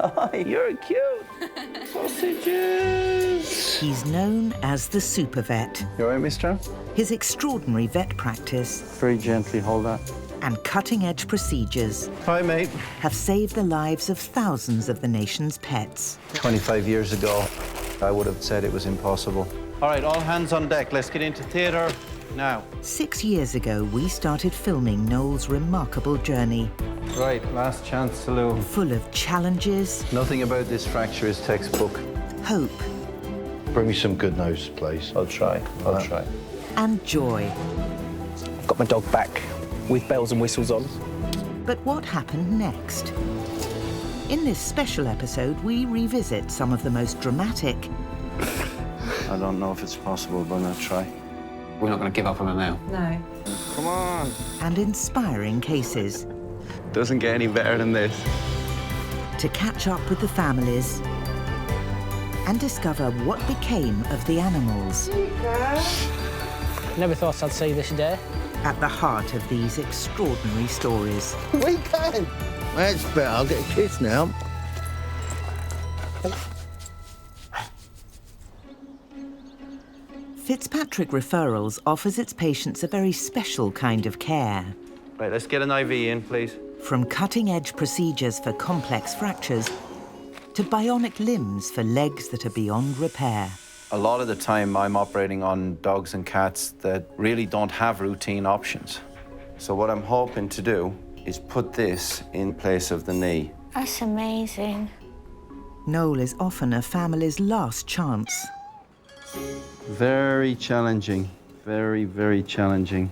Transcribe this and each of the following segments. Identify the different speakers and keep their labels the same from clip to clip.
Speaker 1: Oh, you're cute. Sausages.
Speaker 2: He's known as the Supervet.
Speaker 1: You all right, mister?
Speaker 2: His extraordinary vet practice
Speaker 1: Very gently hold that.
Speaker 2: and cutting-edge procedures
Speaker 1: Hi, mate.
Speaker 2: have saved the lives of thousands of the nation's pets.
Speaker 1: 25 years ago, I would have said it was impossible. All right, all hands on deck. Let's get into theatre now.
Speaker 2: 6 years ago, we started filming Noel's remarkable journey,
Speaker 1: Right, last chance, Lou.
Speaker 2: full of challenges,
Speaker 1: Nothing about this fracture is textbook.
Speaker 2: hope,
Speaker 3: Bring me some good news, please.
Speaker 1: I'll try. I'll try.
Speaker 2: and joy.
Speaker 4: I've got my dog back with bells and whistles on.
Speaker 2: But what happened next? In this special episode, we revisit some of the most dramatic
Speaker 1: I don't know if it's possible, but I'll try.
Speaker 5: We're not going to give up on her now.
Speaker 6: No.
Speaker 1: Come on.
Speaker 2: and inspiring cases
Speaker 1: Doesn't get any better than this.
Speaker 2: to catch up with the families and discover what became of the animals
Speaker 7: Never thought I'd see this day.
Speaker 2: at the heart of these extraordinary stories.
Speaker 3: We can. That's better. I'll get a kiss now.
Speaker 2: Fitzpatrick Referrals offers its patients a very special kind of care.
Speaker 1: Right, let's get an IV in, please.
Speaker 2: From cutting-edge procedures for complex fractures to bionic limbs for legs that are beyond repair.
Speaker 1: A lot of the time, I'm operating on dogs and cats that really don't have routine options. So what I'm hoping to do is put this in place of the knee.
Speaker 8: That's amazing.
Speaker 2: Noel is often a family's last chance.
Speaker 1: Very challenging. Very, very challenging.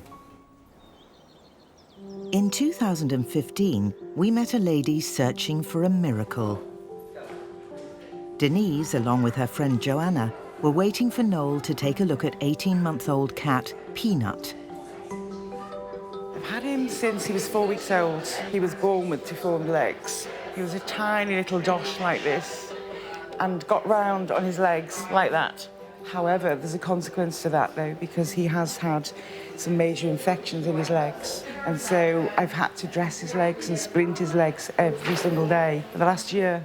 Speaker 2: In 2015, we met a lady searching for a miracle. Denise, along with her friend Joanna, were waiting for Noel to take a look at 18-month-old cat, Peanut.
Speaker 9: I've had him since he was 4 weeks old. He was born with deformed legs. He was a tiny little dosh like this and got round on his legs like that. However, there's a consequence to that, though, because he has had some major infections in his legs. And so I've had to dress his legs and splint his legs every single day for the last year.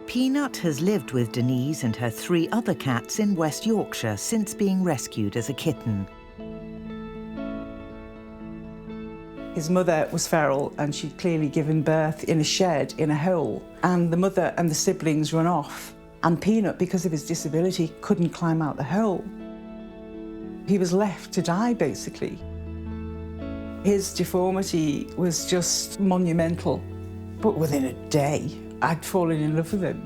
Speaker 2: Peanut has lived with Denise and her 3 other cats in West Yorkshire since being rescued as a kitten.
Speaker 9: His mother was feral and she'd clearly given birth in a shed in a hole. And the mother and the siblings run off. And Peanut, because of his disability, couldn't climb out the hole. He was left to die, basically. His deformity was just monumental. But within a day, I'd fallen in love with him.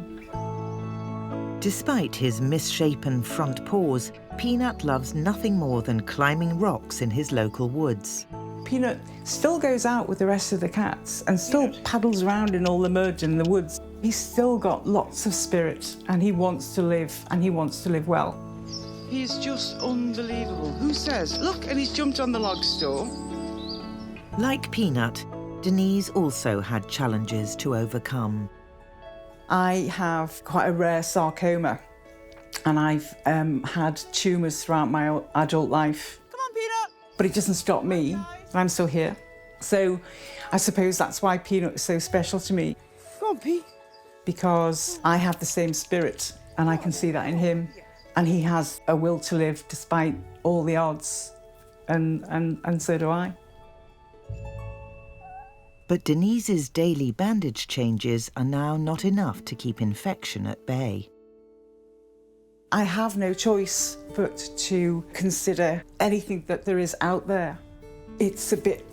Speaker 2: Despite his misshapen front paws, Peanut loves nothing more than climbing rocks in his local woods.
Speaker 9: Peanut still goes out with the rest of the cats and still paddles around in all the mud in the woods. He's still got lots of spirit and he wants to live, and he wants to live well. He's just unbelievable. Who says? Look, and he's jumped on the log store.
Speaker 2: Like Peanut, Denise also had challenges to overcome.
Speaker 9: I have quite a rare sarcoma and I've had tumours throughout my adult life. Come on, Peanut! But it doesn't stop me. I'm still here. So I suppose that's why Peanut is so special to me. Go on, Pete. Because I have the same spirit and I can see that in him. And he has a will to live despite all the odds. And so do I.
Speaker 2: But Denise's daily bandage changes are now not enough to keep infection at bay.
Speaker 9: I have no choice but to consider anything that there is out there. It's a bit,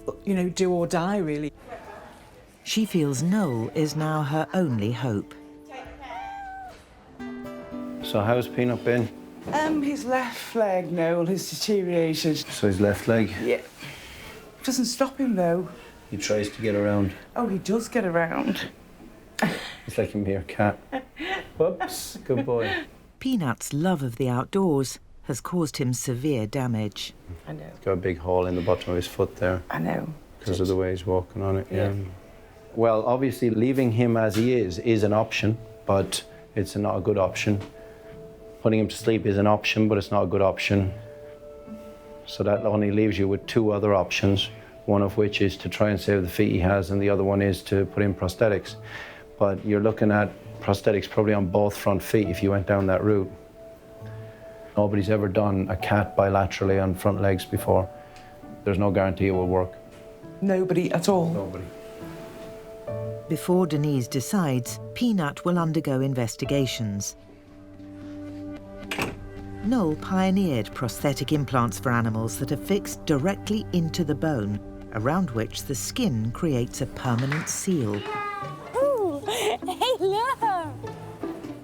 Speaker 9: do or die, really.
Speaker 2: She feels Noel is now her only hope.
Speaker 1: So how's Peanut been?
Speaker 9: His left leg, Noel, has deteriorated.
Speaker 1: So his left leg?
Speaker 9: Yeah. Doesn't stop him, though.
Speaker 1: He tries to get around.
Speaker 9: Oh, he does get around.
Speaker 1: He's like a meerkat. Whoops, good boy.
Speaker 2: Peanut's love of the outdoors has caused him severe damage.
Speaker 9: I know.
Speaker 1: Got a big hole in the bottom of his foot there.
Speaker 9: I know.
Speaker 1: Because of the way he's walking on it, yeah. Well, obviously, leaving him as he is an option, but it's not a good option. Putting him to sleep is an option, but it's not a good option. So that only leaves you with 2 other options, one of which is to try and save the feet he has, and the other one is to put in prosthetics. But you're looking at prosthetics probably on both front feet if you went down that route. Nobody's ever done a cat bilaterally on front legs before. There's no guarantee it will work.
Speaker 9: Nobody at all.
Speaker 1: Nobody.
Speaker 2: Before Denise decides, Peanut will undergo investigations. Noel pioneered prosthetic implants for animals that are fixed directly into the bone, around which the skin creates a permanent seal.
Speaker 6: Ooh, hey, look!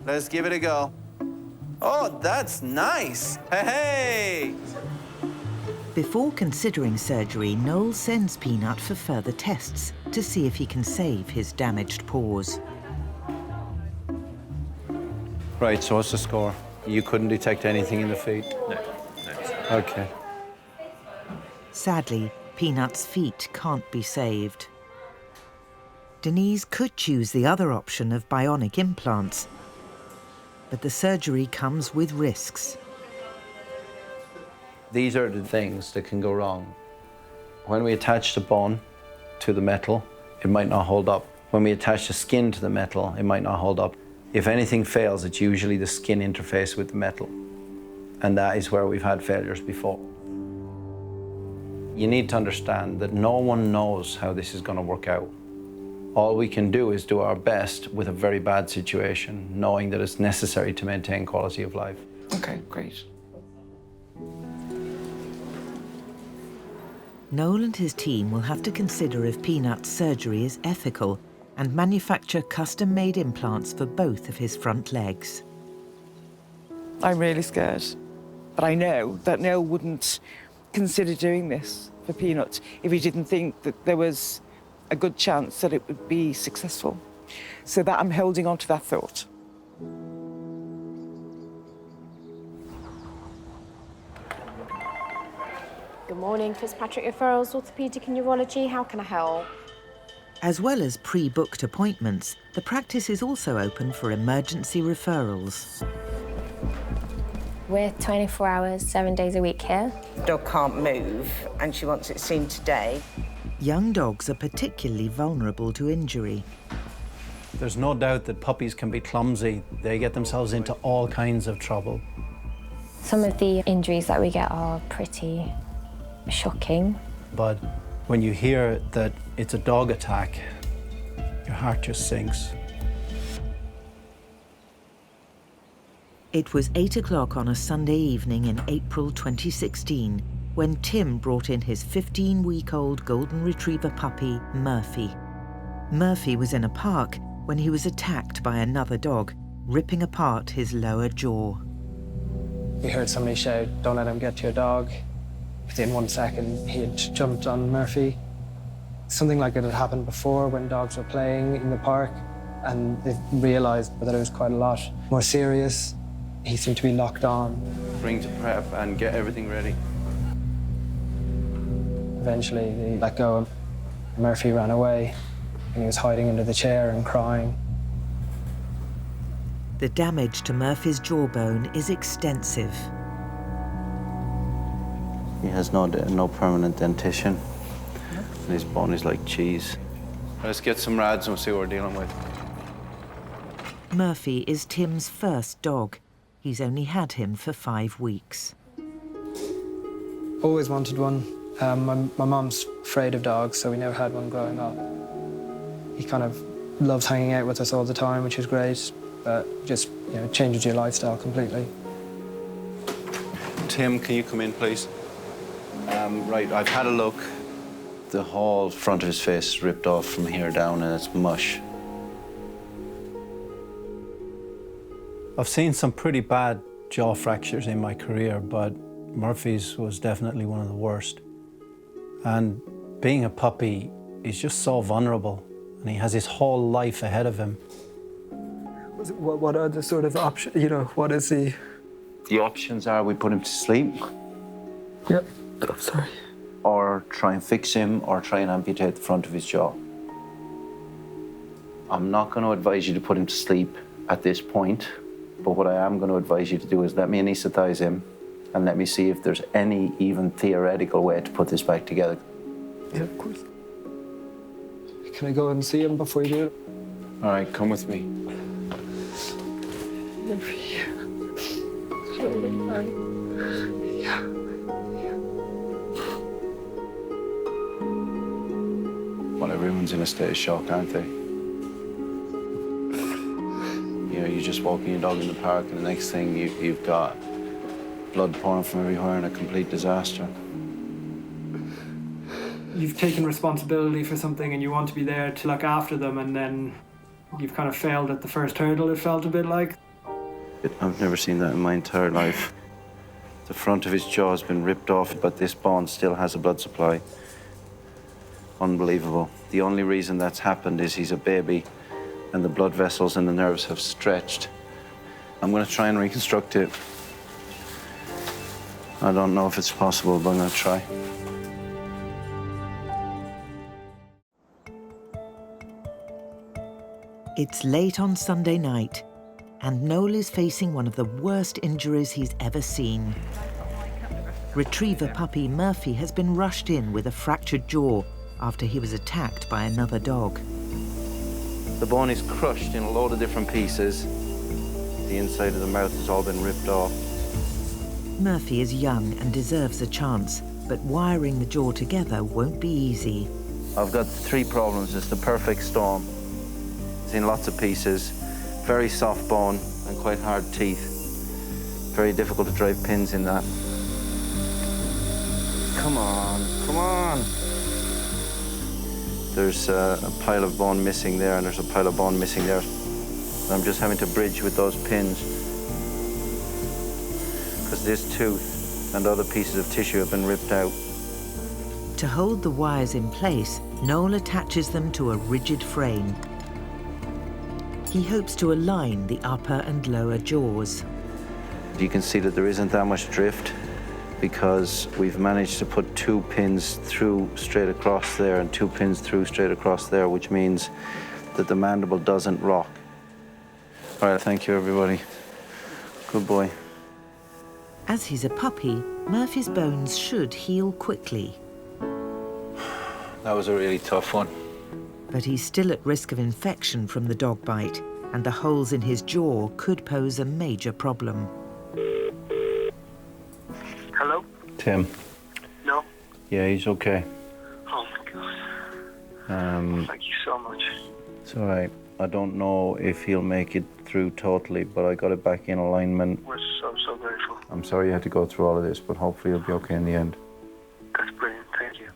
Speaker 1: Let's give it a go. Oh, that's nice. Hey!
Speaker 2: Before considering surgery, Noel sends Peanut for further tests to see if he can save his damaged paws.
Speaker 1: Right, so what's the score? You couldn't detect anything in the feet? No. Okay.
Speaker 2: Sadly, Peanut's feet can't be saved. Denise could choose the other option of bionic implants, but the surgery comes with risks.
Speaker 1: These are the things that can go wrong. When we attach the bone to the metal, it might not hold up. When we attach the skin to the metal, it might not hold up. If anything fails, it's usually the skin interface with the metal. And that is where we've had failures before. You need to understand that no one knows how this is going to work out. All we can do is do our best with a very bad situation, knowing that it's necessary to maintain quality of life.
Speaker 9: Okay, great.
Speaker 2: Noel and his team will have to consider if Peanut's surgery is ethical and manufacture custom-made implants for both of his front legs.
Speaker 9: I'm really scared. But I know that Noel wouldn't consider doing this for Peanut if he didn't think that there was a good chance that it would be successful. So that I'm holding on to that thought.
Speaker 6: Good morning, Fitzpatrick Referrals, Orthopaedic and Neurology. How can I help?
Speaker 2: As well as pre-booked appointments, the practice is also open for emergency referrals.
Speaker 6: We're 24 hours, 7 days a week here.
Speaker 8: Dog can't move and she wants it seen today.
Speaker 2: Young dogs are particularly vulnerable to injury.
Speaker 1: There's no doubt that puppies can be clumsy. They get themselves into all kinds of trouble.
Speaker 6: Some of the injuries that we get are pretty shocking.
Speaker 1: But when you hear that it's a dog attack, your heart just sinks.
Speaker 2: It was 8 o'clock on a Sunday evening in April 2016 when Tim brought in his 15-week-old golden retriever puppy, Murphy. Murphy was in a park when he was attacked by another dog, ripping apart his lower jaw.
Speaker 7: We heard somebody shout, "Don't let him get to your dog." Within 1 second, he had jumped on Murphy. Something like it had happened before when dogs were playing in the park, and they realised that it was quite a lot more serious. He seemed to be locked on.
Speaker 1: Bring to prep and get everything ready.
Speaker 7: Eventually, they let go. Murphy ran away, and he was hiding under the chair and crying.
Speaker 2: The damage to Murphy's jawbone is extensive.
Speaker 1: He has no permanent dentition. And his bone is like cheese. Let's get some rads and we'll see what we're dealing with.
Speaker 2: Murphy is Tim's first dog. He's only had him for 5 weeks.
Speaker 7: Always wanted one. My mum's afraid of dogs, so we never had one growing up. He kind of loves hanging out with us all the time, which is great, but just, changes your lifestyle completely.
Speaker 1: Tim, can you come in, please? Right, I've had a look. The whole front of his face is ripped off from here down and it's mush. I've seen some pretty bad jaw fractures in my career, but Murphy's was definitely one of the worst. And being a puppy, he's just so vulnerable, and he has his whole life ahead of him.
Speaker 7: What are the sort of options, what is the...
Speaker 1: The options are we put him to sleep.
Speaker 7: Yep, oh, sorry.
Speaker 1: Or try and fix him, or try and amputate the front of his jaw. I'm not going to advise you to put him to sleep at this point, but what I am going to advise you to do is let me anesthetize him and let me see if there's any even theoretical way to put this back together.
Speaker 7: Yeah, of course. Can I go and see him before you do it?
Speaker 1: All right, come with me. Well, everyone's in a state of shock, aren't they? You know, you're just walking your dog in the park, and the next thing you've got blood pouring from everywhere and a complete disaster.
Speaker 7: You've taken responsibility for something and you want to be there to look after them, and then you've kind of failed at the first hurdle, it felt a bit like.
Speaker 1: I've never seen that in my entire life. The front of his jaw has been ripped off, but this bone still has a blood supply. Unbelievable. The only reason that's happened is he's a baby and the blood vessels and the nerves have stretched. I'm going to try and reconstruct it. I don't know if it's possible, but I'm going to try.
Speaker 2: It's late on Sunday night, and Noel is facing one of the worst injuries he's ever seen. Retriever puppy Murphy has been rushed in with a fractured jaw after he was attacked by another dog.
Speaker 1: The bone is crushed in a load of different pieces. The inside of the mouth has all been ripped off.
Speaker 2: Murphy is young and deserves a chance, but wiring the jaw together won't be easy.
Speaker 1: I've got 3 problems. It's the perfect storm. It's in lots of pieces, very soft bone and quite hard teeth. Very difficult to drive pins in that. Come on, come on. There's a pile of bone missing there, and there's a pile of bone missing there. I'm just having to bridge with those pins because this tooth and other pieces of tissue have been ripped out.
Speaker 2: To hold the wires in place, Noel attaches them to a rigid frame. He hopes to align the upper and lower jaws.
Speaker 1: You can see that there isn't that much drift because we've managed to put 2 pins through straight across there and 2 pins through straight across there, which means that the mandible doesn't rock. All right, thank you, everybody. Good boy.
Speaker 2: As he's a puppy, Murphy's bones should heal quickly.
Speaker 1: That was a really tough one.
Speaker 2: But he's still at risk of infection from the dog bite, and the holes in his jaw could pose a major problem.
Speaker 10: Hello?
Speaker 1: Tim.
Speaker 10: No?
Speaker 1: Yeah, he's okay.
Speaker 10: Oh my God. Thank you so much.
Speaker 1: It's all right. I don't know if he'll make it through totally, but I got it back in alignment.
Speaker 10: We're so grateful.
Speaker 1: I'm sorry you had to go through all of this, but hopefully you'll be okay in the end.
Speaker 10: That's brilliant. Thank you.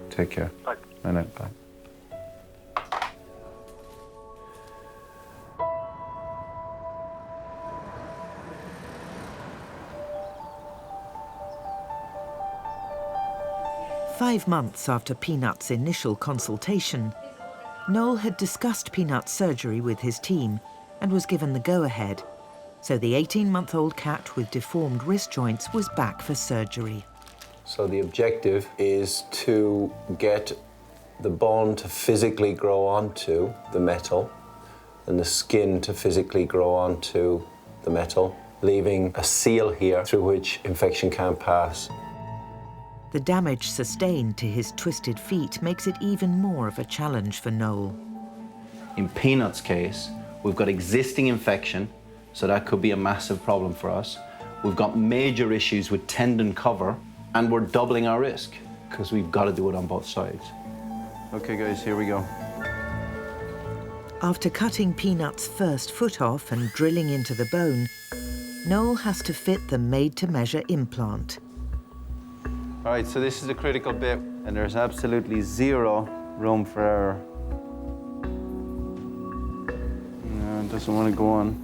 Speaker 1: Take care.
Speaker 10: Bye.
Speaker 1: I know. Bye.
Speaker 2: Five months after Peanut's initial consultation, Noel had discussed Peanut's surgery with his team and was given the go-ahead. So the 18-month-old cat with deformed wrist joints was back for surgery.
Speaker 1: So the objective is to get the bone to physically grow onto the metal and the skin to physically grow onto the metal, leaving a seal here through which infection can't pass.
Speaker 2: The damage sustained to his twisted feet makes it even more of a challenge for Noel.
Speaker 1: In Peanut's case, we've got existing infection, so that could be a massive problem for us. We've got major issues with tendon cover, and we're doubling our risk because we've got to do it on both sides. Okay, guys, here we go.
Speaker 2: After cutting Peanut's first foot off and drilling into the bone, Noel has to fit the made-to-measure implant.
Speaker 1: All right, so this is the critical bit, and there's absolutely zero room for error. No, it doesn't want to go on.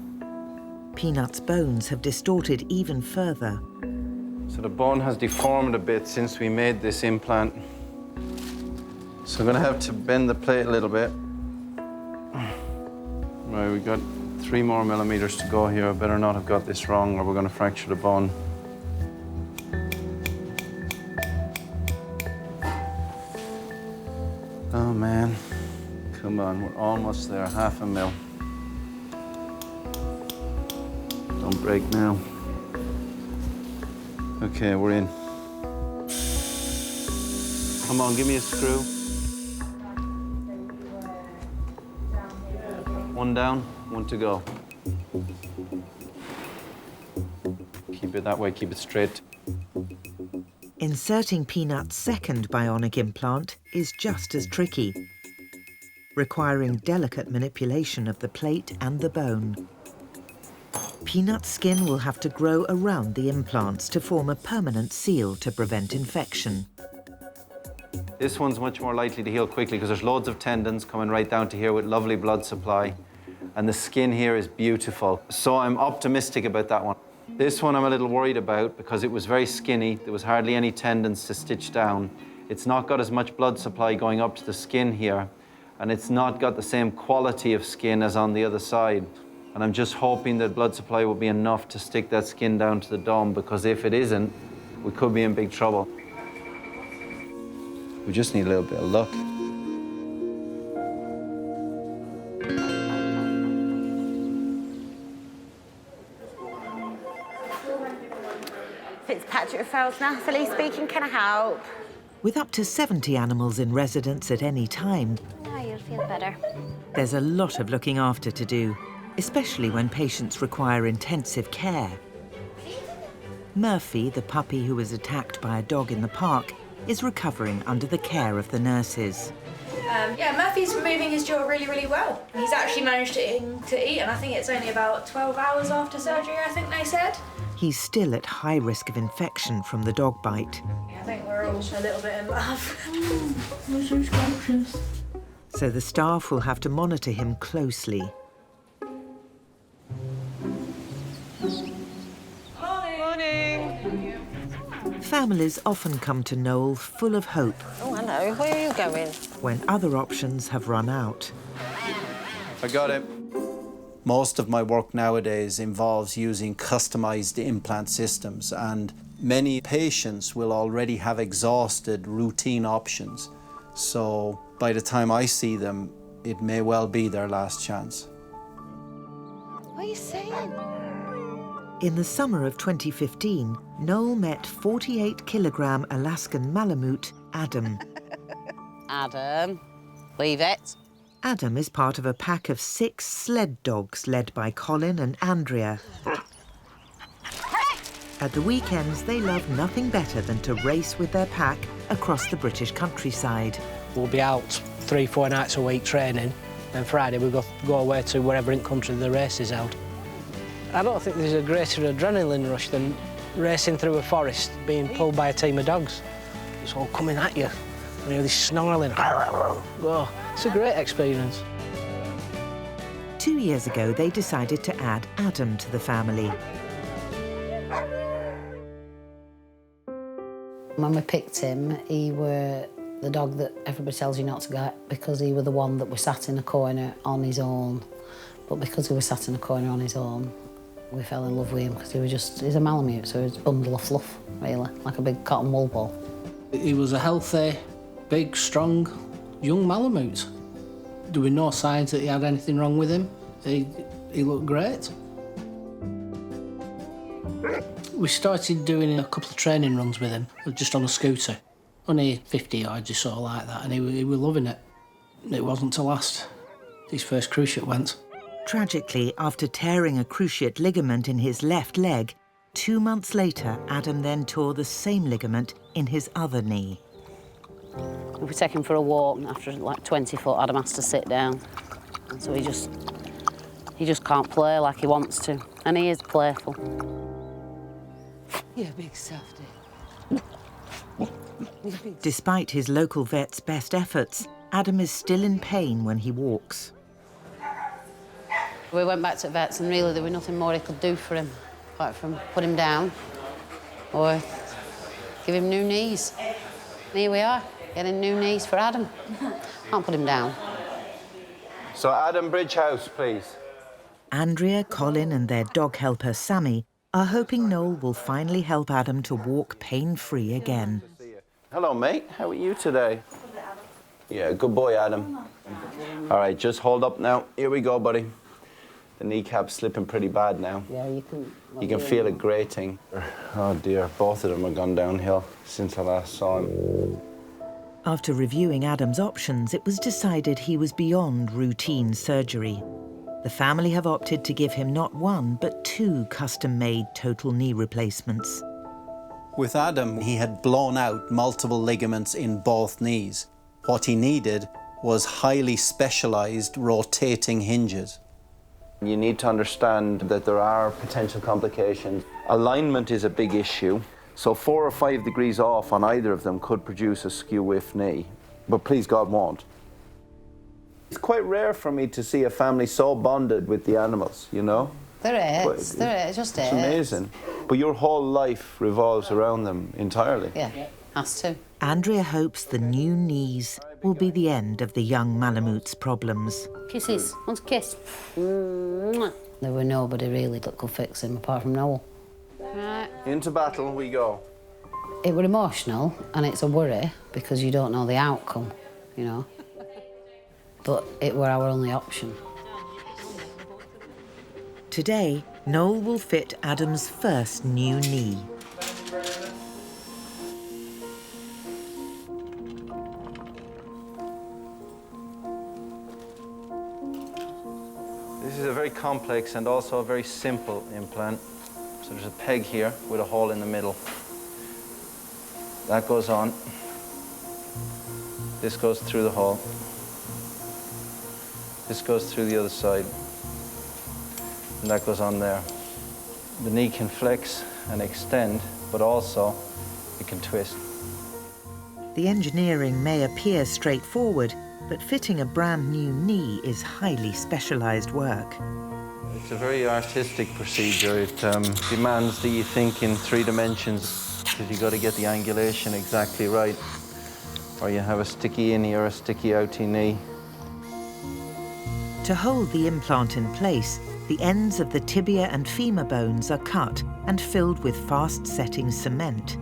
Speaker 2: Peanut's bones have distorted even further.
Speaker 1: So the bone has deformed a bit since we made this implant. So I'm gonna have to bend the plate a little bit. Right, we got 3 more millimeters to go here. I better not have got this wrong or we're gonna fracture the bone. Oh man, come on, we're almost there, 1/2 mil. Don't break now. Okay, we're in. Come on, give me a screw. One down, one to go. Keep it that way, keep it straight.
Speaker 2: Inserting Peanut's second bionic implant is just as tricky, requiring delicate manipulation of the plate and the bone. Peanut's skin will have to grow around the implants to form a permanent seal to prevent infection.
Speaker 1: This one's much more likely to heal quickly because there's loads of tendons coming right down to here with lovely blood supply. And the skin here is beautiful. So I'm optimistic about that one. This one I'm a little worried about because it was very skinny. There was hardly any tendons to stitch down. It's not got as much blood supply going up to the skin here, and it's not got the same quality of skin as on the other side. And I'm just hoping that blood supply will be enough to stick that skin down to the dome, because if it isn't, we could be in big trouble. We just need a little bit of luck.
Speaker 8: Fitzpatrick Referrals, Natalie speaking, can I help?
Speaker 2: With up to 70 animals in residence at any time,
Speaker 6: Now you'll feel better.
Speaker 2: there's a lot of looking after to do, especially when patients require intensive care. Murphy, the puppy who was attacked by a dog in the park, is recovering under the care of the nurses.
Speaker 11: Yeah, Murphy's moving his jaw really, really well. He's actually managed to eat, and I think it's only about 12 hours after surgery, I think they said.
Speaker 2: He's still at high risk of infection from the dog bite.
Speaker 11: I think we're all a little bit in love.
Speaker 2: So the staff will have to monitor him closely. Families often come to Noel full of hope
Speaker 8: Oh, hello. Where are you going?
Speaker 2: when other options have run out.
Speaker 1: I got it. Most of my work nowadays involves using customized implant systems, and many patients will already have exhausted routine options. So by the time I see them, it may well be their last chance.
Speaker 8: What are you saying?
Speaker 2: In the summer of 2015, Noel met 48-kilogram Alaskan Malamute, Adam.
Speaker 12: Adam, leave it.
Speaker 2: Adam is part of a pack of 6 sled dogs led by Colin and Andrea. At the weekends, they love nothing better than to race with their pack across the British countryside.
Speaker 7: We'll be out 3-4 nights a week training, and Friday we go away to wherever in country the race is held. I don't think there's a greater adrenaline rush than racing through a forest, being pulled by a team of dogs. It's all coming at you. You know, this snarling. Oh, it's a great experience.
Speaker 2: 2 years ago, they decided to add Adam to the family.
Speaker 12: When we picked him, he were the dog that everybody tells you not to get because he were the one that was sat in a corner on his own. But because he was sat in a corner on his own, we fell in love with him because he's a Malamute, so he's a bundle of fluff, really, like a big cotton wool ball.
Speaker 7: He was a healthy, big, strong, young Malamute. There were no signs that he had anything wrong with him. He looked great. We started doing a couple of training runs with him, just on a scooter. Only 50 yards or so like that, and he was loving it. It wasn't to last. His first cruciate went.
Speaker 2: Tragically, after tearing a cruciate ligament in his left leg, 2 months later, Adam then tore the same ligament in his other knee.
Speaker 12: If we take him for a walk, after like 20 foot, Adam has to sit down. And so he just can't play like he wants to, and he is playful.
Speaker 8: You big softy.
Speaker 2: Despite his local vet's best efforts, Adam is still in pain when he walks.
Speaker 12: We went back to vets, and really there was nothing more he could do for him, apart from put him down or give him new knees. And here we are, getting new knees for Adam. Can't put him down.
Speaker 1: So Adam, bridge house, please.
Speaker 2: Andrea, Colin and their dog helper, Sammy, are hoping Noel will finally help Adam to walk pain-free again.
Speaker 1: Hello, mate. How are you today? Yeah, good boy, Adam. All right, just hold up now. Here we go, buddy. The kneecap's slipping pretty bad now.
Speaker 12: Yeah,
Speaker 1: You can feel it grating. Oh, dear. Both of them have gone downhill since I last saw him.
Speaker 2: After reviewing Adam's options, it was decided he was beyond routine surgery. The family have opted to give him not one, but 2 custom-made total knee replacements.
Speaker 13: With Adam, he had blown out multiple ligaments in both knees. What he needed was highly specialised rotating hinges.
Speaker 1: You need to understand that there are potential complications. Alignment is a big issue. So 4 or 5 degrees off on either of them could produce a skew-whiff knee, but please God won't. It's quite rare for me to see a family so bonded with the animals, you know?
Speaker 12: There is, just
Speaker 1: It's amazing. But your whole life revolves around them entirely.
Speaker 12: Yeah, has to.
Speaker 2: Andrea hopes the new knees will be the end of the young Malamute's problems.
Speaker 12: Kisses. Want a kiss? There were nobody really that could fix him apart from Noel. Right.
Speaker 1: Into battle we go.
Speaker 12: It was emotional and it's a worry because you don't know the outcome, you know. But it were our only option.
Speaker 2: Today, Noel will fit Adam's first new knee.
Speaker 1: This is a very complex and also a very simple implant. So there's a peg here with a hole in the middle. That goes on. This goes through the hole. This goes through the other side. And that goes on there. The knee can flex and extend, but also it can twist.
Speaker 2: The engineering may appear straightforward, but fitting a brand new knee is highly specialised work.
Speaker 1: It's a very artistic procedure. It demands that you think in 3 dimensions, because you've got to get the angulation exactly right, or you have a sticky innie or a sticky outie knee.
Speaker 2: To hold the implant in place, the ends of the tibia and femur bones are cut and filled with fast-setting cement.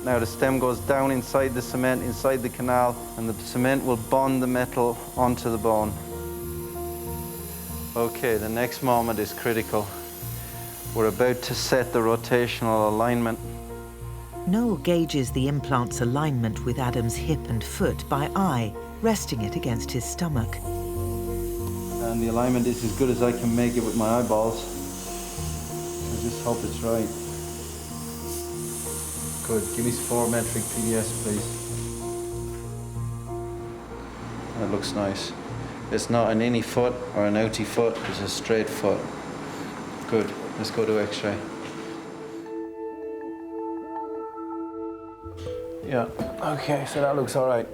Speaker 1: Now the stem goes down inside the cement, inside the canal, and the cement will bond the metal onto the bone. Okay, the next moment is critical. We're about to set the rotational alignment.
Speaker 2: Noel gauges the implant's alignment with Adam's hip and foot by eye, resting it against his stomach.
Speaker 1: And the alignment is as good as I can make it with my eyeballs. I just hope it's right. Good. Give me 4 metric PDS, please. That looks nice. It's not an innie foot or an outie foot, it's a straight foot. Good. Let's go to X-ray. Yeah, okay, so that looks all right.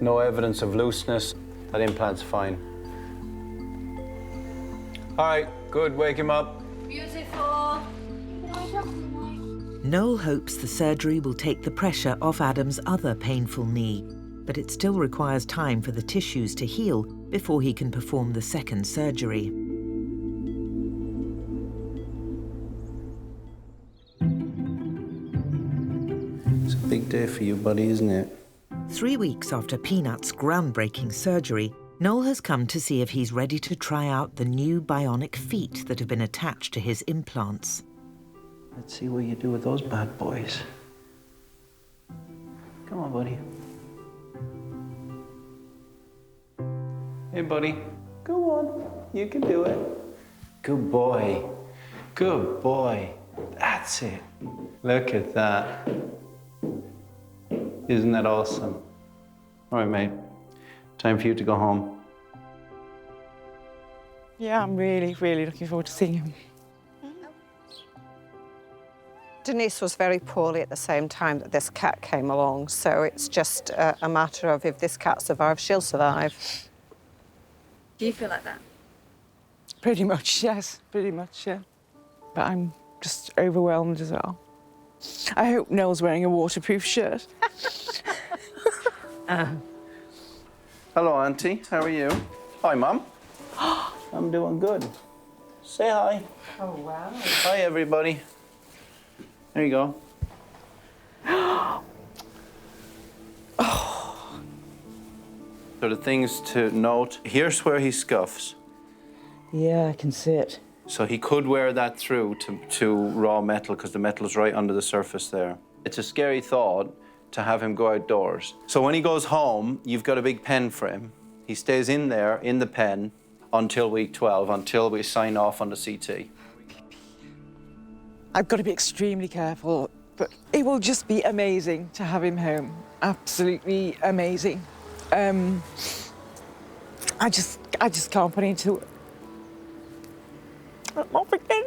Speaker 1: No evidence of looseness. That implant's fine. All right, good, wake him up.
Speaker 11: Beautiful.
Speaker 2: Noel hopes the surgery will take the pressure off Adam's other painful knee, but it still requires time for the tissues to heal before he can perform the second surgery.
Speaker 1: It's a big day for you, buddy, isn't it?
Speaker 2: 3 weeks after Peanut's groundbreaking surgery, Noel has come to see if he's ready to try out the new bionic feet that have been attached to his implants.
Speaker 1: Let's see what you do with those bad boys. Come on, buddy. Hey, buddy. Go on. You can do it. Good boy. Good boy. That's it. Look at that. Isn't that awesome? All right, mate. Time for you to go home.
Speaker 9: Yeah, I'm really, really looking forward to seeing him.
Speaker 8: Denise was very poorly at the same time that this cat came along, so it's just a matter of if this cat survives, she'll survive.
Speaker 11: Do you feel like that?
Speaker 9: Pretty much, yes. Pretty much, yeah. But I'm just overwhelmed as well. I hope Noel's wearing a waterproof shirt.
Speaker 1: Hello, Auntie. How are you? Hi, Mum. I'm doing good. Say hi.
Speaker 8: Oh, wow.
Speaker 1: Hi, everybody. There you go. So the things to note, here's where he scuffs.
Speaker 9: Yeah, I can see it.
Speaker 1: So he could wear that through to raw metal because the metal is right under the surface there. It's a scary thought to have him go outdoors. So when he goes home, you've got a big pen for him He stays in there, in the pen, until week 12, until we sign off on the CT.
Speaker 9: I've got to be extremely careful, but it will just be amazing to have him home. Absolutely amazing. I just can't put into it. I'm off again.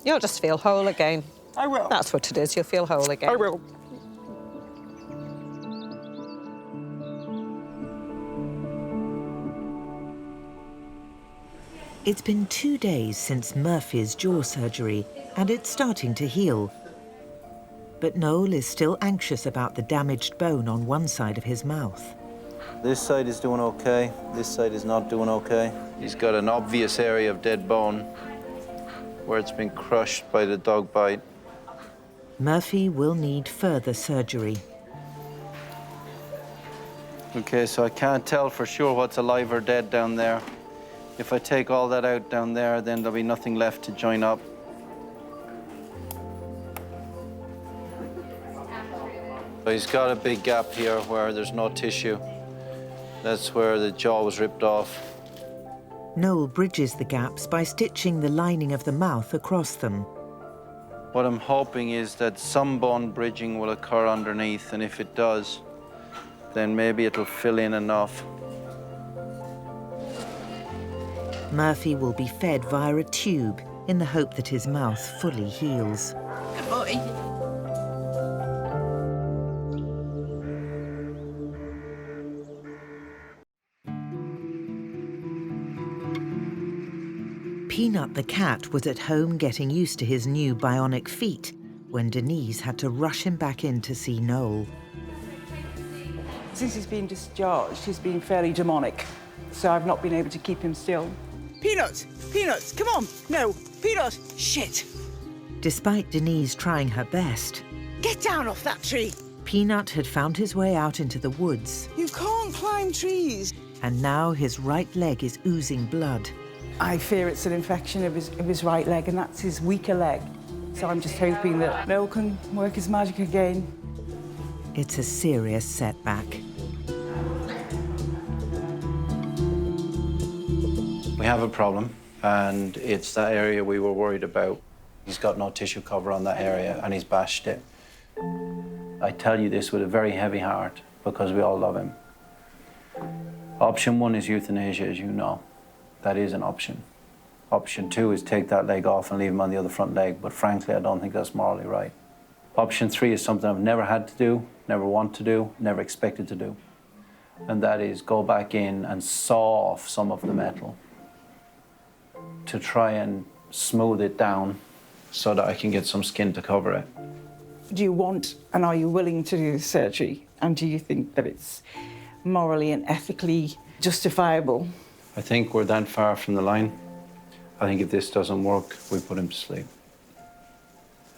Speaker 8: You'll just feel whole again.
Speaker 9: I will.
Speaker 8: That's what it is, you'll feel whole again.
Speaker 9: I will.
Speaker 2: It's been 2 days since Murphy's jaw surgery, and it's starting to heal. But Noel is still anxious about the damaged bone on one side of his mouth.
Speaker 1: This side is doing okay, this side is not doing okay. He's got an obvious area of dead bone where it's been crushed by the dog bite.
Speaker 2: Murphy will need further surgery.
Speaker 1: Okay, so I can't tell for sure what's alive or dead down there. If I take all that out down there, then there'll be nothing left to join up. So he's got a big gap here where there's no tissue. That's where the jaw was ripped off.
Speaker 2: Noel bridges the gaps by stitching the lining of the mouth across them.
Speaker 1: What I'm hoping is that some bone bridging will occur underneath, and if it does, then maybe it'll fill in enough.
Speaker 2: Murphy will be fed via a tube in the hope that his mouth fully heals.
Speaker 11: Good boy.
Speaker 2: Peanut the cat was at home getting used to his new bionic feet when Denise had to rush him back in to see Noel.
Speaker 9: Since he's been discharged, he's been fairly demonic, so I've not been able to keep him still. Peanut! Peanut! Come on! No! Peanut! Shit!
Speaker 2: Despite Denise trying her best,
Speaker 9: Get down off that tree!
Speaker 2: Peanut had found his way out into the woods,
Speaker 9: You can't climb trees!
Speaker 2: and now his right leg is oozing blood.
Speaker 9: I fear it's an infection of his right leg, and that's his weaker leg. So I'm just hoping that Noel can work his magic again.
Speaker 2: It's a serious setback.
Speaker 1: We have a problem, and it's that area we were worried about. He's got no tissue cover on that area, and he's bashed it. I tell you this with a very heavy heart, because we all love him. Option 1 is euthanasia, as you know. That is an option. Option 2 is take that leg off and leave him on the other front leg, but frankly, I don't think that's morally right. Option 3 is something I've never had to do, never want to do, never expected to do. And that is go back in and saw off some of the metal to try and smooth it down so that I can get some skin to cover it.
Speaker 9: Do you want and are you willing to do the surgery? And do you think that it's morally and ethically justifiable?
Speaker 1: I think we're that far from the line. I think if this doesn't work, we put him to sleep.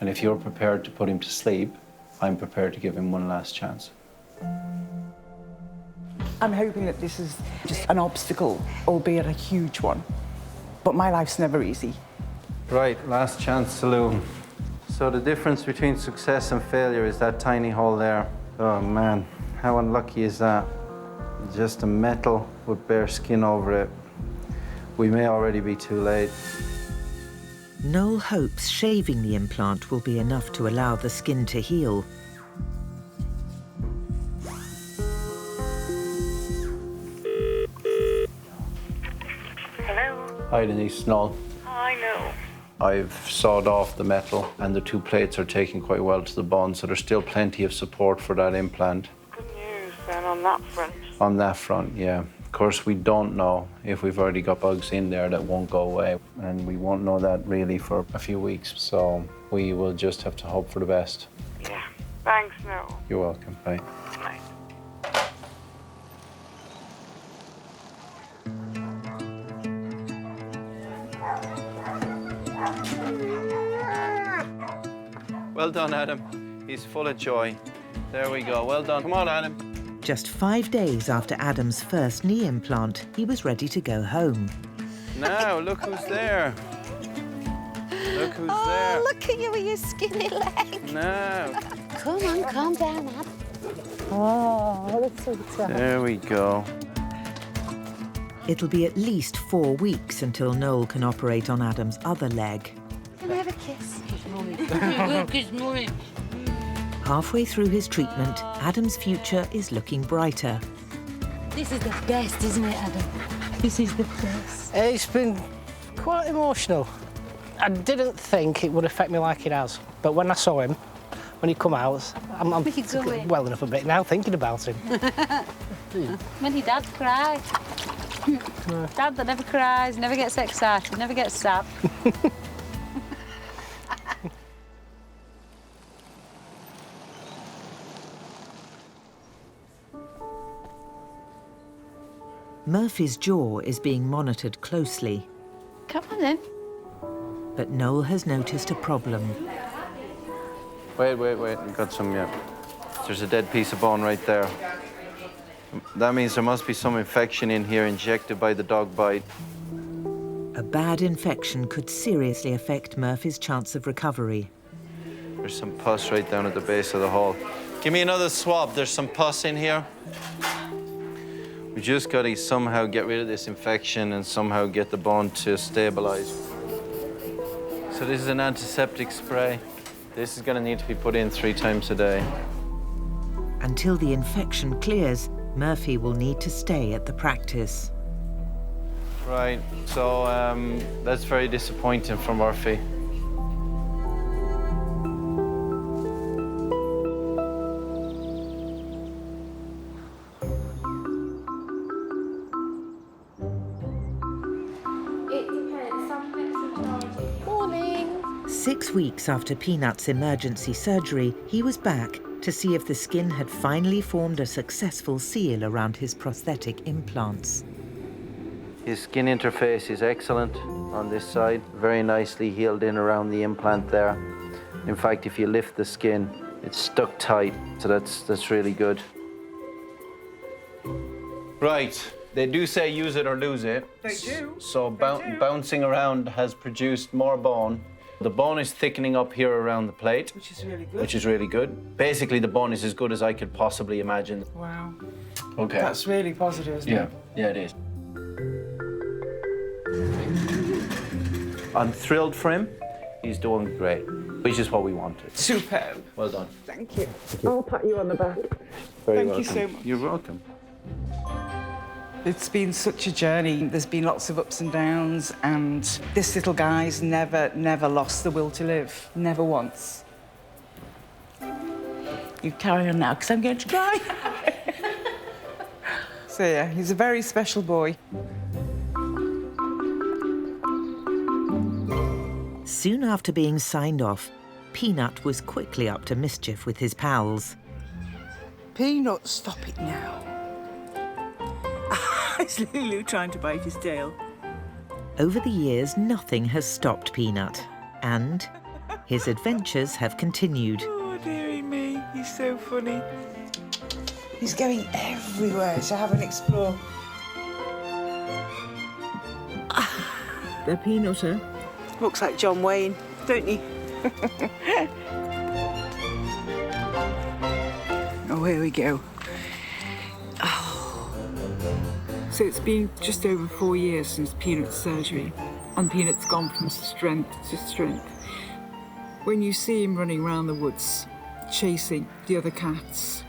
Speaker 1: And if you're prepared to put him to sleep, I'm prepared to give him one last chance.
Speaker 9: I'm hoping that this is just an obstacle, albeit a huge one. But my life's never easy.
Speaker 1: Right, last chance saloon. So the difference between success and failure is that tiny hole there. Oh man, how unlucky is that? Just a metal with bare skin over it. We may already be too late.
Speaker 2: Noel hopes shaving the implant will be enough to allow the skin to heal.
Speaker 10: Hello?
Speaker 1: Hi Denise, Noel.
Speaker 10: I know.
Speaker 1: I've sawed off the metal and the 2 plates are taking quite well to the bone, so there's still plenty of support for that implant.
Speaker 10: Good news then on that front.
Speaker 1: On that front, yeah. Of course, we don't know if we've already got bugs in there that won't go away, and we won't know that really for a few weeks, so we will just have to hope for the best.
Speaker 10: Yeah. Thanks, no.
Speaker 1: You're welcome. Bye.
Speaker 10: Night.
Speaker 1: Well done, Adam. He's full of joy. There we go. Well done. Come on, Adam.
Speaker 2: Just 5 days after Adam's first knee implant, he was ready to go home.
Speaker 1: Now, look who's there. Look who's there.
Speaker 12: Look at you with your skinny leg.
Speaker 1: Now.
Speaker 12: Come on, calm down, Ab. Oh, that's so tough.
Speaker 1: There we go.
Speaker 2: It'll be at least 4 weeks until Noel can operate on Adam's other leg.
Speaker 11: Can we have a kiss?
Speaker 12: Good morning.
Speaker 2: Halfway through his treatment, Adam's future is looking brighter.
Speaker 12: This is the best, isn't it, Adam? This is the best.
Speaker 7: It's been quite emotional. I didn't think it would affect me like it has, but when I saw him, when he come out, I'm welling up a bit now thinking about him.
Speaker 12: When he dad cry. Dad that never cries, never gets excited, never gets sad.
Speaker 2: Murphy's jaw is being monitored closely.
Speaker 12: Come on then.
Speaker 2: But Noel has noticed a problem.
Speaker 1: Wait, we've got some, yeah. There's a dead piece of bone right there. That means there must be some infection in here injected by the dog bite.
Speaker 2: A bad infection could seriously affect Murphy's chance of recovery.
Speaker 1: There's some pus right down at the base of the hole. Give me another swab. There's some pus in here. We just got to somehow get rid of this infection and somehow get the bone to stabilize. So this is an antiseptic spray. This is going to need to be put in 3 times a day.
Speaker 2: Until the infection clears, Murphy will need to stay at the practice.
Speaker 1: Right, so that's very disappointing for Murphy.
Speaker 11: Morning.
Speaker 2: 6 weeks after Peanut's emergency surgery, he was back to see if the skin had finally formed a successful seal around his prosthetic implants.
Speaker 1: His skin interface is excellent on this side, very nicely healed in around the implant there. In fact, if you lift the skin, it's stuck tight, so that's really good. Right, they do say use it or lose it.
Speaker 9: They do.
Speaker 1: So bouncing around has produced more bone. The bone is thickening up here around the plate. Which is really good. Basically, the bone is as good as I could possibly imagine.
Speaker 9: Wow.
Speaker 1: Okay.
Speaker 9: That's really positive, isn't it?
Speaker 1: Yeah, it is. I'm thrilled for him. He's doing great, which is what we wanted.
Speaker 9: Superb.
Speaker 1: Well done.
Speaker 9: Thank you. I'll pat you on the back.
Speaker 1: Very
Speaker 9: Thank
Speaker 1: welcome.
Speaker 9: you so much.
Speaker 1: You're welcome.
Speaker 9: It's been such a journey. There's been lots of ups and downs, and this little guy's never lost the will to live. Never once. You carry on now, because I'm going to cry. So, yeah, he's a very special boy.
Speaker 2: Soon after being signed off, Peanut was quickly up to mischief with his pals.
Speaker 9: Peanut, stop it now. It's Lulu trying to bite his tail.
Speaker 2: Over the years, nothing has stopped Peanut, and his adventures have continued.
Speaker 9: Oh, dearie me, he's so funny. He's going everywhere to have an explore. They're Peanutter. Looks like John Wayne, don't he? Oh, here we go. So it's been just over 4 years since Peanut's surgery, and Peanut's gone from strength to strength. When you see him running around the woods, chasing the other cats,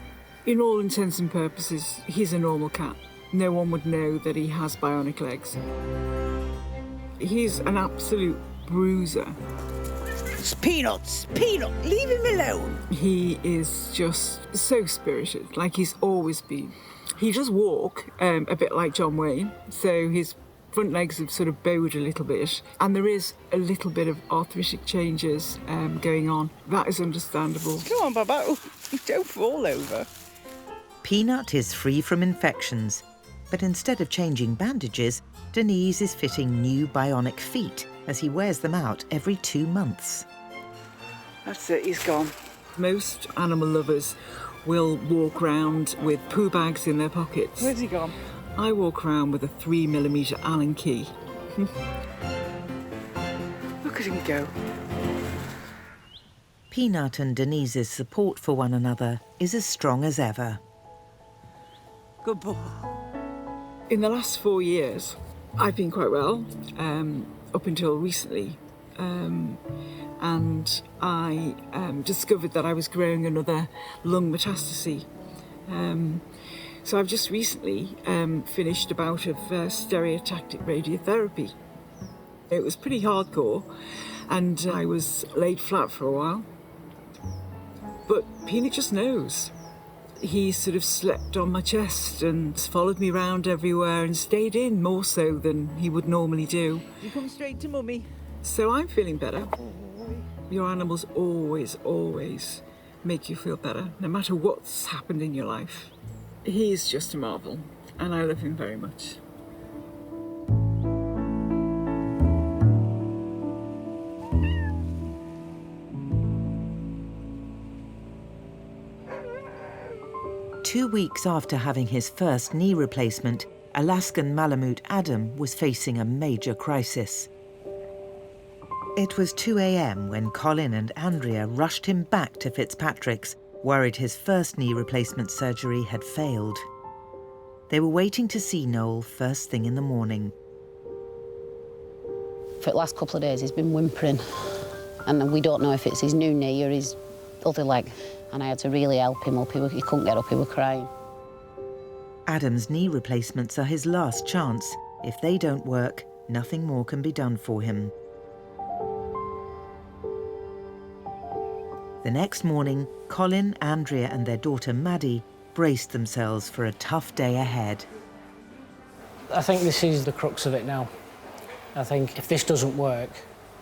Speaker 9: in all intents and purposes, he's a normal cat. No one would know that he has bionic legs. He's an absolute bruiser. It's Peanut, leave him alone. He is just so spirited, like he's always been. He does walk a bit like John Wayne, so his front legs have sort of bowed a little bit, and there is a little bit of arthritic changes going on. That is understandable. Come on, Baba, don't fall over.
Speaker 2: Peanut is free from infections, but instead of changing bandages, Denise is fitting new bionic feet as he wears them out every 2 months.
Speaker 9: That's it, he's gone. Most animal lovers will walk around with poo bags in their pockets. Where's he gone? I walk around with a 3mm Allen key. Look at him go.
Speaker 2: Peanut and Denise's support for one another is as strong as ever.
Speaker 9: Good boy. In the last 4 years, I've been quite well, up until recently. And I discovered that I was growing another lung metastasis. So I've just recently finished a bout of stereotactic radiotherapy. It was pretty hardcore, and I was laid flat for a while. But Peanut just knows. He sort of slept on my chest and followed me around everywhere and stayed in more so than he would normally do. You come straight to Mummy. So I'm feeling better. Your animals always, always make you feel better, no matter what's happened in your life. He is just a marvel, and I love him very much.
Speaker 2: Two weeks after having his first knee replacement, Alaskan Malamute Adam was facing a major crisis. It was 2 a.m. when Colin and Andrea rushed him back to Fitzpatrick's, worried his first knee replacement surgery had failed. They were waiting to see Noel first thing in the morning.
Speaker 12: For the last couple of days, he's been whimpering, and we don't know if it's his new knee or his other leg. And I had to really help him up. He couldn't get up, he was crying.
Speaker 2: Adam's knee replacements are his last chance. If they don't work, nothing more can be done for him. The next morning, Colin, Andrea and their daughter Maddie braced themselves for a tough day ahead.
Speaker 7: I think this is the crux of it now. I think if this doesn't work,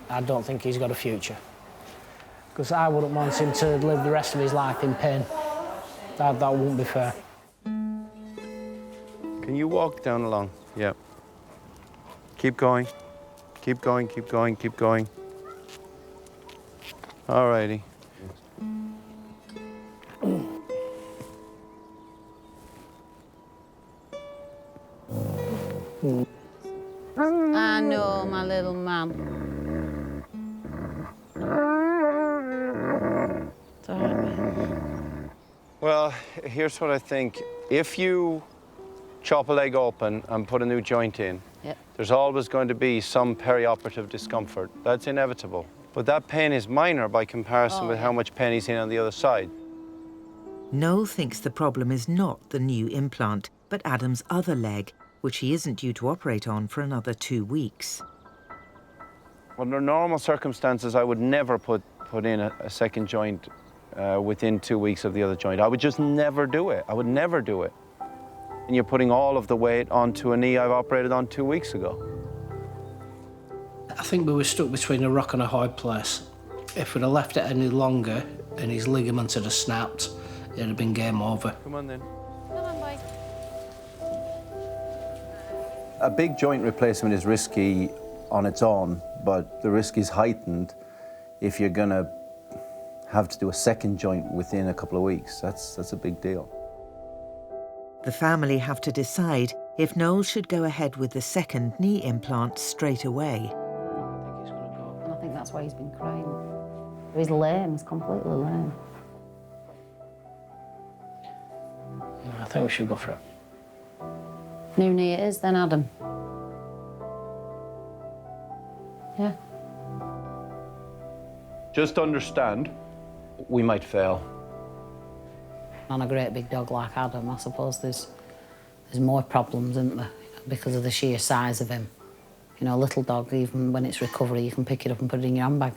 Speaker 7: I don't think he's got a future. Because I wouldn't want him to live the rest of his life in pain. That wouldn't be fair.
Speaker 1: Can you walk down along? Yeah. Keep going. Keep going, keep going, keep going. All righty.
Speaker 12: I know, my little man.
Speaker 1: Well, here's what I think. If you chop a leg open and put a new joint in, there's always going to be some perioperative discomfort. That's inevitable. But that pain is minor by comparison with how much pain he's in on the other side.
Speaker 2: Noel thinks the problem is not the new implant, but Adam's other leg, which he isn't due to operate on for another 2 weeks.
Speaker 1: Under normal circumstances, I would never put in a second joint within 2 weeks of the other joint. I would just never do it. I would never do it. And you're putting all of the weight onto a knee I've operated on 2 weeks ago.
Speaker 14: I think we were stuck between a rock and a hard place. If we'd have left it any longer and his ligament had snapped, it'd have been game over.
Speaker 1: Come on then.
Speaker 12: Come on, boys.
Speaker 13: A big joint replacement is risky on its own, but the risk is heightened if you're going to have to do a second joint within a couple of weeks. That's a big deal.
Speaker 2: The family have to decide if Noel should go ahead with the second knee implant straight away.
Speaker 12: And I think that's why he's been crying. He's lame, he's completely lame.
Speaker 14: I think we should go for it.
Speaker 12: New knee it is then, Adam. Yeah.
Speaker 1: Just understand, we might fail.
Speaker 12: On a great big dog like Adam, I suppose there's more problems, isn't there? Because of the sheer size of him. You know, a little dog, even when it's recovery, you can pick it up and put it in your handbag.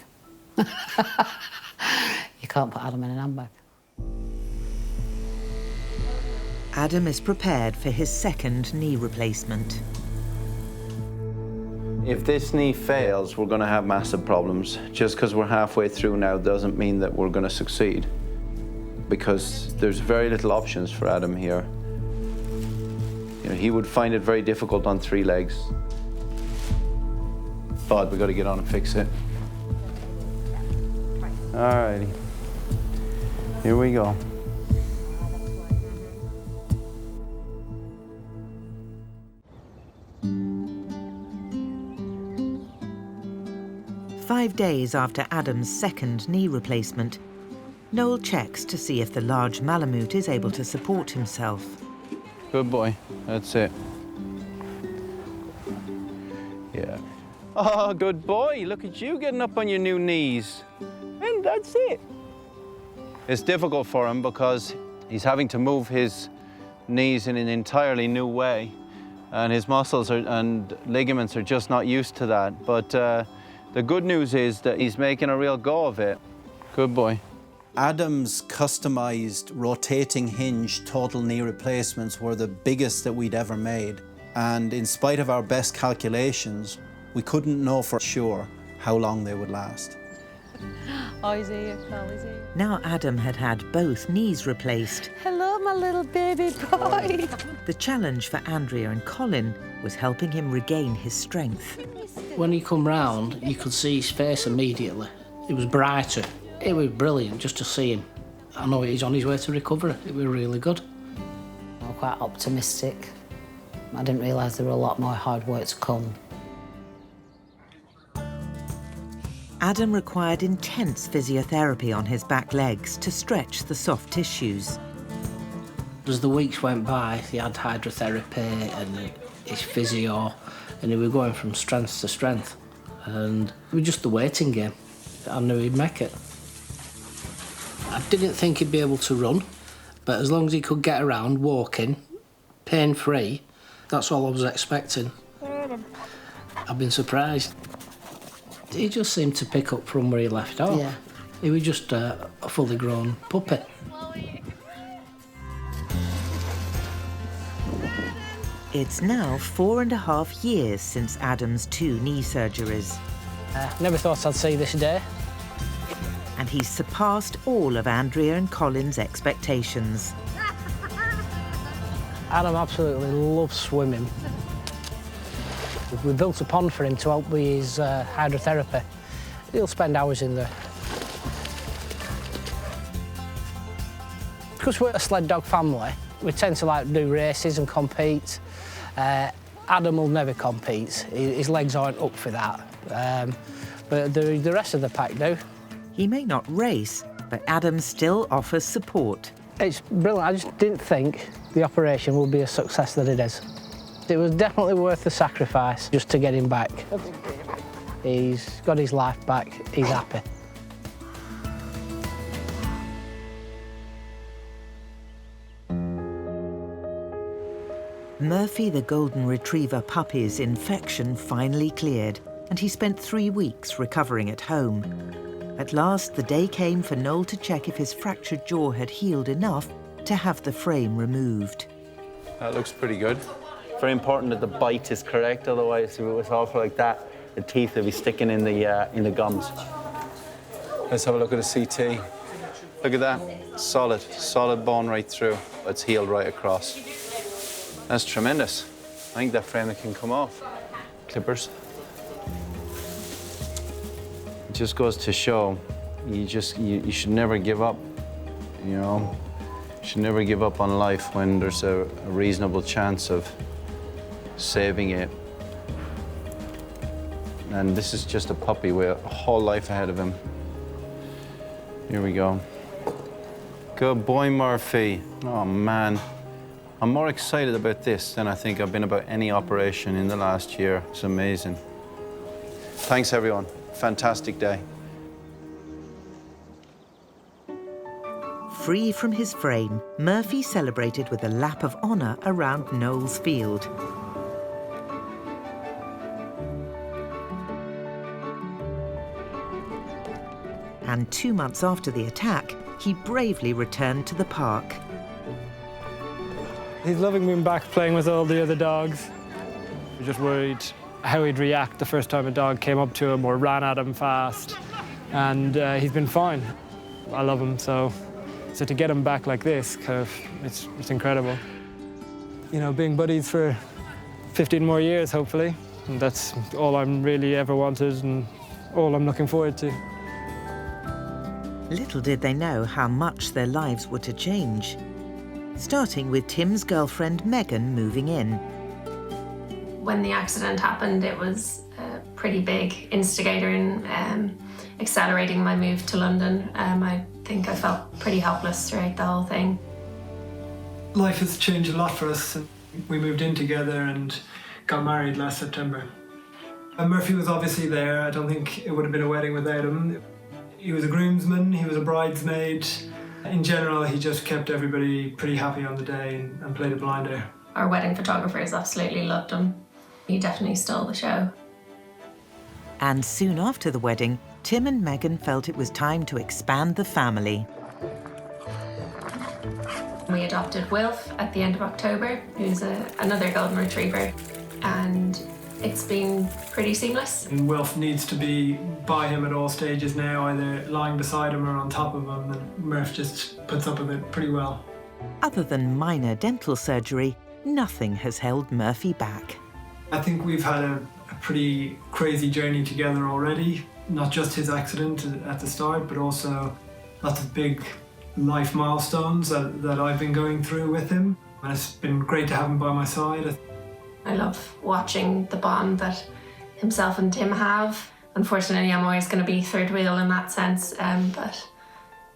Speaker 12: You can't put Adam in an handbag.
Speaker 2: Adam is prepared for his second knee replacement.
Speaker 1: If this knee fails, we're going to have massive problems. Just because we're halfway through now doesn't mean that we're going to succeed, because there's very little options for Adam here. You know, he would find it very difficult on 3 legs. But we've got to get on and fix it. All righty. Here we go.
Speaker 2: 5 days after Adam's second knee replacement, Noel checks to see if the large Malamute is able to support himself.
Speaker 1: Good boy, that's it. Yeah. Oh, good boy, look at you getting up on your new knees. And that's it. It's difficult for him because he's having to move his knees in an entirely new way, and his muscles and ligaments are just not used to that. But the good news is that he's making a real go of it. Good boy.
Speaker 13: Adam's customized rotating hinge total knee replacements were the biggest that we'd ever made. And in spite of our best calculations, we couldn't know for sure how long they would last.
Speaker 12: Oh, he's here, Noel, he's here.
Speaker 2: Now Adam had had both knees replaced.
Speaker 12: Hello, my little baby boy.
Speaker 2: The challenge for Andrea and Colin was helping him regain his strength.
Speaker 14: When he come round, you could see his face immediately. It was brighter. It was brilliant just to see him. I know he's on his way to recovery. It was really good.
Speaker 12: I'm quite optimistic. I didn't realise there were a lot more hard work to come.
Speaker 2: Adam required intense physiotherapy on his back legs to stretch the soft tissues.
Speaker 14: As the weeks went by, he had hydrotherapy and his physio, and he was going from strength to strength. And it was just the waiting game. I knew he'd make it. I didn't think he'd be able to run, but as long as he could get around, walking, pain-free, that's all I was expecting. I've been surprised. He just seemed to pick up from where he left off.
Speaker 12: Yeah.
Speaker 14: He was just a fully grown puppy.
Speaker 2: It's now 4.5 years since Adam's 2 knee surgeries.
Speaker 7: Never thought I'd see this day.
Speaker 2: And he's surpassed all of Andrea and Colin's expectations.
Speaker 7: Adam absolutely loves swimming. We built a pond for him to help with his hydrotherapy. He'll spend hours in there. Because we're a sled dog family, we tend to do races and compete. Adam will never compete. His legs aren't up for that. But the rest of the pack do.
Speaker 2: He may not race, but Adam still offers support.
Speaker 7: It's brilliant. I just didn't think the operation would be a success that it is. It was definitely worth the sacrifice just to get him back. He's got his life back. He's happy.
Speaker 2: Murphy the Golden Retriever puppy's infection finally cleared, and he spent 3 weeks recovering at home. At last, the day came for Noel to check if his fractured jaw had healed enough to have the frame removed.
Speaker 1: That looks pretty good. Very important that the bite is correct, otherwise if it was off like that, the teeth would be sticking in the gums. Let's have a look at the CT. Look at that, solid bone right through. It's healed right across. That's tremendous. I think that frame can come off. Clippers. It just goes to show, you should never give up, you know? You should never give up on life when there's a reasonable chance of saving it. And this is just a puppy with a whole life ahead of him. Here we go. Good boy, Murphy. Oh, man. I'm more excited about this than I think I've been about any operation in the last year. It's amazing. Thanks, everyone. Fantastic day.
Speaker 2: Free from his frame, Murphy celebrated with a lap of honour around Noel's field. And 2 months after the attack, he bravely returned to the park.
Speaker 7: He's loving being back playing with all the other dogs. We're just worried how he'd react the first time a dog came up to him or ran at him fast. And he's been fine. I love him, so to get him back like this, it's incredible. You know, being buddies for 15 more years, hopefully. And that's all I'm really ever wanted and all I'm looking forward to.
Speaker 2: Little did they know how much their lives were to change. Starting with Tim's girlfriend Megan moving in.
Speaker 15: When the accident happened, it was pretty big instigator in accelerating my move to London. I think I felt pretty helpless throughout the whole thing.
Speaker 16: Life has changed a lot for us. We moved in together and got married last September. And Murphy was obviously there. I don't think it would have been a wedding without him. He was a groomsman, he was a bridesmaid. In general, he just kept everybody pretty happy on the day and played a blinder.
Speaker 15: Our wedding photographers absolutely loved him. He definitely stole the show.
Speaker 2: And soon after the wedding, Tim and Megan felt it was time to expand the family.
Speaker 15: We adopted Wilf at the end of October, who's another golden retriever, and it's been pretty seamless.
Speaker 16: And Wilf needs to be by him at all stages now, either lying beside him or on top of him, and Murph just puts up with it pretty well.
Speaker 2: Other than minor dental surgery, nothing has held Murphy back.
Speaker 16: I think we've had a pretty crazy journey together already. Not just his accident at the start, but also lots of big life milestones that I've been going through with him. And it's been great to have him by my side.
Speaker 15: I love watching the bond that himself and Tim have. Unfortunately, I'm always going to be third wheel in that sense, but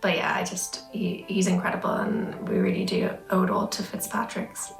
Speaker 15: yeah, he's incredible, and we really do owe it all to Fitzpatrick's.